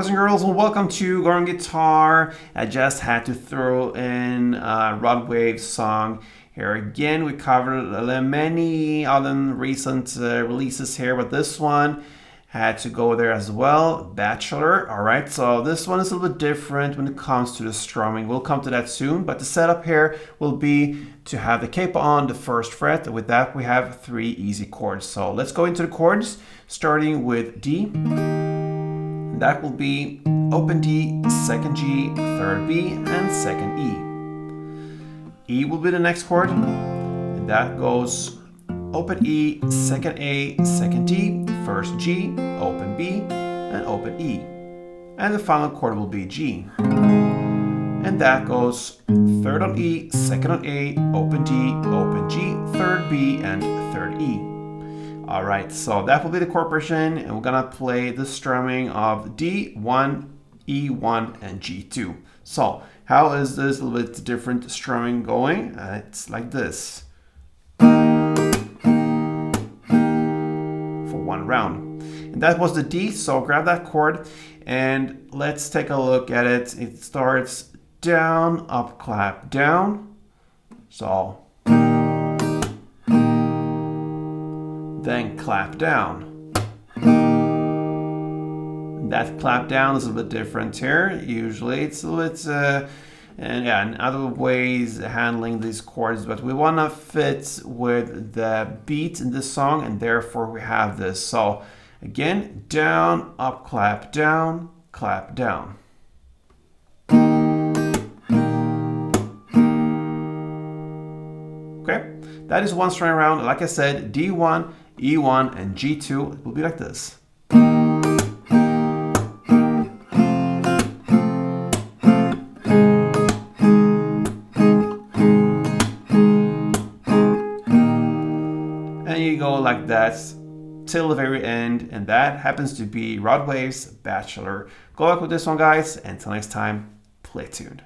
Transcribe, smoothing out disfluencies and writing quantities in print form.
boys and girls, and welcome to Garden Guitar. I just had to throw in RodWave's song here again. We covered many other recent releases here, but this one had to go there as well. Bachelor. All right, so this one is a little bit different when it comes to the strumming. We'll come to that soon, but the setup here will be to have the capo on the first fret. With that, we have 3 easy chords. So let's go into the chords, starting with D. That will be open D, second G, third B, and second E. E will be the next chord, and that goes open E, second A, second D, first G, open B, and open E. And the final chord will be G. And that goes third on E, second on A, open D, open G, third B, and third E. All right, so that will be the chord progression, and we're gonna play the strumming of D1, E1, and G2. So how is this a little bit different strumming going? It's like this for one round. And that was the D, so grab that chord and let's take a look at it. It starts down, up, clap, down. So then clap down. That clap down is a little bit different here. Usually it's a little bit, and yeah, in other ways handling these chords, but we want to fit with the beat in this song, and therefore we have this. So again, down, up, clap down, clap down. Okay, that is one string round. Like I said, D1, E1, and G2. It will be like this. And you go like that till the very end, and that happens to be RodWave's Bachelor. Good luck with this one, guys. Until next time, play tuned.